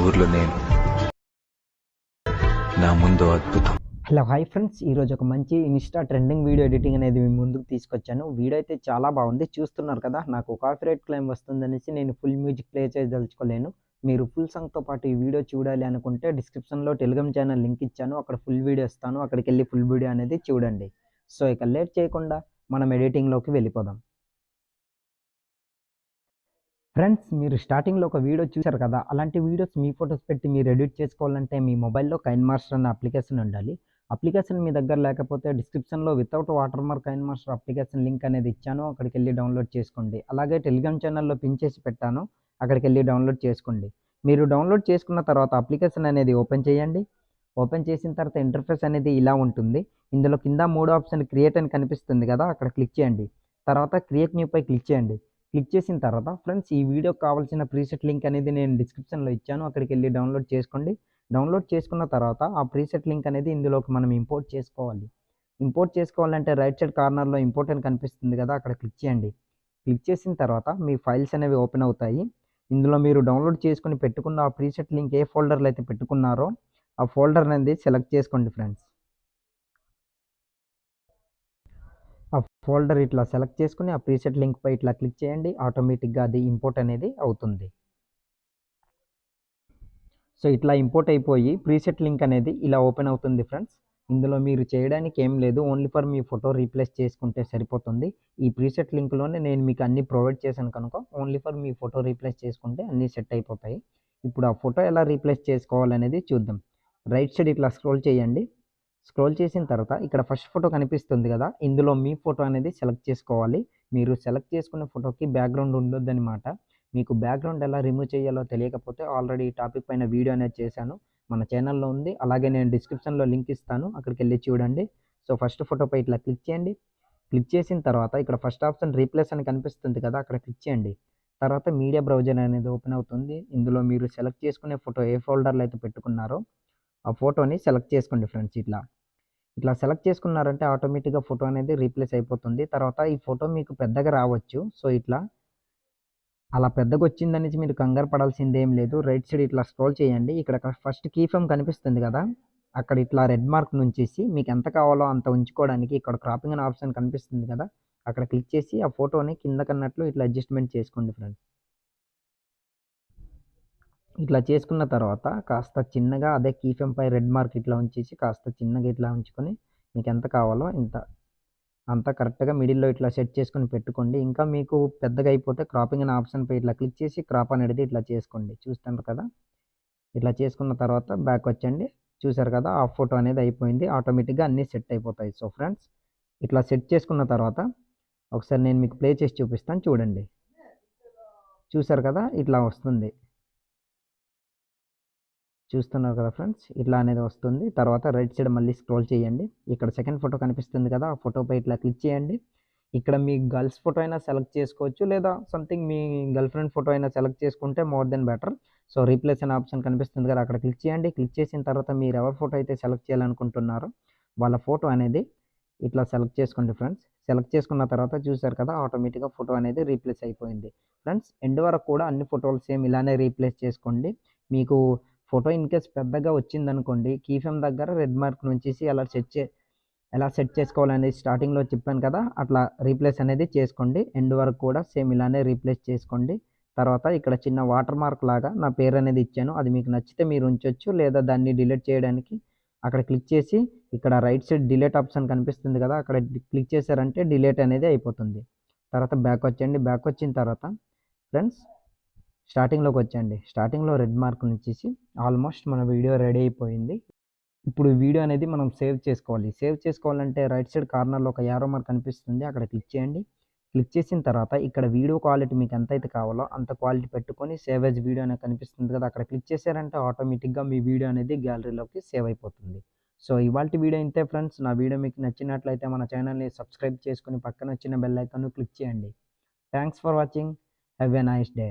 ఊర్లో నేను, నా ముందు అద్భుతం. హలో హాయ్ ఫ్రెండ్స్, ఈరోజు ఒక మంచి ఇన్స్టా ట్రెండింగ్ వీడియో ఎడిటింగ్ అనేది మీ ముందుకు తీసుకొచ్చాను. వీడియో అయితే చాలా బాగుంది, చూస్తున్నారు కదా. నాకు కాపీరైట్ క్లెయిమ్ వస్తుందనేసి నేను ఫుల్ మ్యూజిక్ ప్లే చేయదలుచుకోలేను. మీరు ఫుల్ సాంగ్తో పాటు ఈ వీడియో చూడాలి అనుకుంటే డిస్క్రిప్షన్లో టెలిగ్రామ్ ఛానల్ లింక్ ఇచ్చాను, అక్కడ ఫుల్ వీడియో ఇస్తాను, అక్కడికి వెళ్ళి ఫుల్ వీడియో అనేది చూడండి. సో ఇక లేట్ చేయకుండా మనం ఎడిటింగ్లోకి వెళ్ళిపోదాం. ఫ్రెండ్స్, మీరు స్టార్టింగ్లో ఒక వీడియో చూశారు కదా, అలాంటి వీడియోస్ మీ ఫొటోస్ పెట్టి మీరు ఎడిట్ చేసుకోవాలంటే మీ మొబైల్లో కైన్మాస్టర్ అనే అప్లికేషన్ ఉండాలి. అప్లికేషన్ మీ దగ్గర లేకపోతే డిస్క్రిప్షన్లో without water mark కైన్మాస్టర్ application link అనేది ఇచ్చాను, అక్కడికి వెళ్ళి డౌన్లోడ్ చేసుకోండి. అలాగే టెలిగ్రామ్ ఛానల్లో పిన్ చేసి పెట్టాను, అక్కడికి వెళ్ళి డౌన్లోడ్ చేసుకోండి. మీరు డౌన్లోడ్ చేసుకున్న తర్వాత అప్లికేషన్ అనేది ఓపెన్ చేయండి. ఓపెన్ చేసిన తర్వాత ఇంటర్ఫేస్ అనేది ఇలా ఉంటుంది. ఇందులో కింద 3 ఆప్షన్ క్రియేట్ అని కనిపిస్తుంది కదా, అక్కడ క్లిక్ చేయండి. తర్వాత క్రియేట్ న్యూ పై క్లిక్ చేయండి. క్లిక్ చేసిన తర్వాత ఫ్రెండ్స్, ఈ వీడియోకి కావాల్సిన ప్రీసెట్ లింక్ అనేది నేను డిస్క్రిప్షన్లో ఇచ్చాను, అక్కడికి వెళ్ళి డౌన్లోడ్ చేసుకోండి. డౌన్లోడ్ చేసుకున్న తర్వాత ఆ ప్రీసెట్ లింక్ అనేది ఇందులోకి మనం ఇంపోర్ట్ చేసుకోవాలి. ఇంపోర్ట్ చేసుకోవాలంటే రైట్ సైడ్ కార్నర్లో ఇంపోర్ట్ అని కనిపిస్తుంది కదా, అక్కడ క్లిక్ చేయండి. క్లిక్ చేసిన తర్వాత మీ ఫైల్స్ అనేవి ఓపెన్ అవుతాయి. ఇందులో మీరు డౌన్లోడ్ చేసుకుని పెట్టుకున్న ఆ ప్రీసెట్ లింక్ ఏ ఫోల్డర్లో అయితే పెట్టుకున్నారో ఆ ఫోల్డర్ అనేది సెలెక్ట్ చేసుకోండి ఫ్రెండ్స్. ఆ ఫోల్డర్ ఇట్లా సెలెక్ట్ చేసుకుని ఆ ప్రీసెట్ లింక్ పై ఇట్లా క్లిక్ చేయండి, ఆటోమేటిక్గా అది ఇంపోర్ట్ అనేది అవుతుంది. సో ఇట్లా ఇంపోర్ట్ అయిపోయి ప్రీసెట్ లింక్ అనేది ఇలా ఓపెన్ అవుతుంది ఫ్రెండ్స్. ఇందులో మీరు చేయడానికి ఏం లేదు, only for me photo replace చేసుకుంటే సరిపోతుంది. ఈ ప్రీసెట్ లింక్లోనే నేను మీకు అన్ని ప్రొవైడ్ చేశాను కనుక only for me photo replace చేసుకుంటే అన్నీ సెట్ అయిపోతాయి. ఇప్పుడు ఆ ఫోటో ఎలా రీప్లేస్ చేసుకోవాలనేది చూద్దాం. రైట్ సైడ్ ఇట్లా స్క్రోల్ చేయండి. స్క్రోల్ చేసిన తర్వాత ఇక్కడ ఫస్ట్ ఫోటో కనిపిస్తుంది కదా, ఇందులో మీ ఫోటో అనేది సెలెక్ట్ చేసుకోవాలి. మీరు సెలెక్ట్ చేసుకున్న ఫోటోకి బ్యాక్గ్రౌండ్ ఉండొద్దనమాట. మీకు బ్యాక్గ్రౌండ్ ఎలా రిమూవ్ చేయాలో తెలియకపోతే ఆల్రెడీ ఈ టాపిక్ పైన వీడియో అనేది చేశాను, మన ఛానల్లో ఉంది. అలాగే నేను డిస్క్రిప్షన్లో లింక్ ఇస్తాను, అక్కడికి వెళ్ళి చూడండి. సో ఫస్ట్ ఫోటోపై ఇట్లా క్లిక్ చేయండి. క్లిక్ చేసిన తర్వాత ఇక్కడ ఫస్ట్ ఆప్షన్ రీప్లేస్ అని కనిపిస్తుంది కదా, అక్కడ క్లిక్ చేయండి. తర్వాత మీడియా బ్రౌజర్ అనేది ఓపెన్ అవుతుంది. ఇందులో మీరు సెలెక్ట్ చేసుకునే ఫోటో ఏ ఫోల్డర్లో అయితే పెట్టుకున్నారో ఆ ఫోటోని సెలెక్ట్ చేసుకోండి ఫ్రెండ్స్. ఇట్లా సెలెక్ట్ చేసుకున్నారంటే ఆటోమేటిక్గా ఫోటో అనేది రీప్లేస్ అయిపోతుంది. తర్వాత ఈ ఫోటో మీకు పెద్దగా రావచ్చు. సో ఇట్లా అలా పెద్దగా వచ్చిందనేసి మీరు కంగారు పడాల్సింది ఏం లేదు. రైట్ సైడ్ ఇట్లా స్క్రోల్ చేయండి. ఇక్కడ ఫస్ట్ కీ ఫ్రేమ్ కనిపిస్తుంది కదా, అక్కడ ఇట్లా రెడ్ మార్క్ నుంచేసి మీకు ఎంత కావాలో అంత ఉంచుకోవడానికి ఇక్కడ క్రాపింగ్ అనే ఆప్షన్ కనిపిస్తుంది కదా, అక్కడ క్లిక్ చేసి ఆ ఫోటోని కింద కన్నట్లు ఇట్లా అడ్జస్ట్మెంట్ చేసుకోండి ఫ్రెండ్స్. ఇట్లా చేసుకున్న తర్వాత కాస్త చిన్నగా అదే కీ ఫ్రేమ్ పై రెడ్ మార్క్ ఇట్లా ఉంచేసి కాస్త చిన్నగా ఇట్లా ఉంచుకొని మీకు ఎంత కావాలో అంతా కరెక్ట్గా మిడిల్లో ఇట్లా సెట్ చేసుకొని పెట్టుకోండి. ఇంకా మీకు పెద్దగా అయిపోతే క్రాపింగ్ అనే ఆప్షన్పై ఇట్లా క్లిక్ చేసి క్రాప్ అనేది ఇట్లా చేసుకోండి. చూస్తున్నారు కదా, ఇట్లా చేసుకున్న తర్వాత బ్యాక్ వచ్చండి. చూసారు కదా, ఆ ఫోటో అనేది అయిపోయింది, ఆటోమేటిక్గా అన్నీ సెట్ అయిపోతాయి. సో ఫ్రెండ్స్, ఇట్లా సెట్ చేసుకున్న తర్వాత ఒకసారి నేను మీకు ప్లే చేసి చూపిస్తాను, చూడండి. చూసారు కదా, ఇట్లా వస్తుంది. చూస్తున్నారు కదా ఫ్రెండ్స్, ఇట్లా అనేది వస్తుంది. తర్వాత రైట్ సైడ్ మళ్ళీ స్క్రోల్ చేయండి. ఇక్కడ సెకండ్ ఫోటో కనిపిస్తుంది కదా, ఆ ఫోటోపై ఇట్లా క్లిక్ చేయండి. ఇక్కడ మీ గర్ల్స్ ఫోటో అయినా సెలెక్ట్ చేసుకోవచ్చు, లేదా సంథింగ్ మీ గర్ల్ ఫ్రెండ్ ఫోటో అయినా సెలెక్ట్ చేసుకుంటే more than better. So replace అనే ఆప్షన్ కనిపిస్తుంది కదా, అక్కడ క్లిక్ చేయండి. క్లిక్ చేసిన తర్వాత మీరు ఎవరి ఫోటో అయితే సెలెక్ట్ చేయాలనుకుంటున్నారో వాళ్ళ ఫోటో అనేది ఇట్లా సెలెక్ట్ చేసుకోండి ఫ్రెండ్స్. సెలెక్ట్ చేసుకున్న తర్వాత చూసారు కదా, ఆటోమేటిక్గా ఫోటో అనేది రీప్లేస్ అయిపోయింది. ఫ్రెండ్స్, ఎండ్ వరకు కూడా అన్ని ఫోటోలు సేమ్ ఇలానే రీప్లేస్ చేసుకోండి. మీకు ఫోటో ఇన్ కేస్ పెద్దగా వచ్చిందనుకోండి, కీ ఫ్రేమ్ దగ్గర రెడ్ మార్క్ నుంచేసి ఎలా సెట్ చేసుకోవాలనేది స్టార్టింగ్లో చెప్పాను కదా, అట్లా రీప్లేస్ అనేది చేసుకోండి. ఎండ్ వరకు కూడా సేమ్ ఇలానే రీప్లేస్ చేసుకోండి. తర్వాత ఇక్కడ చిన్న వాటర్ మార్క్ లాగా నా పేరు అనేది ఇచ్చాను, అది మీకు నచ్చితే మీరు ఉంచొచ్చు, లేదా దాన్ని డిలీట్ చేయడానికి అక్కడ క్లిక్ చేసి ఇక్కడ రైట్ సైడ్ డిలీట్ ఆప్షన్ కనిపిస్తుంది కదా, అక్కడ క్లిక్ చేశారంటే డిలీట్ అనేది అయిపోతుంది. తర్వాత బ్యాక్ వచ్చండి. బ్యాక్ వచ్చిన తర్వాత ఫ్రెండ్స్ స్టార్టింగ్లోకి వచ్చండి. స్టార్టింగ్లో రెడ్ మార్క్ నుంచేసి ఆల్మోస్ట్ మన వీడియో రెడీ అయిపోయింది. ఇప్పుడు వీడియో అనేది మనం సేవ్ చేసుకోవాలి. సేవ్ చేసుకోవాలంటే రైట్ సైడ్ కార్నర్లో ఒక యారో మార్క్ కనిపిస్తుంది, అక్కడ క్లిక్ చేయండి. క్లిక్ చేసిన తర్వాత ఇక్కడ వీడియో క్వాలిటీ మీకు ఎంత అయితే కావాలో అంత క్వాలిటీ పెట్టుకొని సేవ్ యాజ్ వీడియో అనేది కనిపిస్తుంది కదా, అక్కడ క్లిక్ చేశారంటే ఆటోమేటిక్గా మీ వీడియో అనేది గ్యాలరీలోకి సేవ్ అయిపోతుంది. సో ఇవాల్టి వీడియో ఇంతే ఫ్రెండ్స్. నా వీడియో మీకు నచ్చినట్లయితే మన ఛానల్ని సబ్స్క్రైబ్ చేసుకుని పక్కన వచ్చిన బెల్ ఐకాన్ను క్లిక్ చేయండి. Thanks for watching. Have a nice day.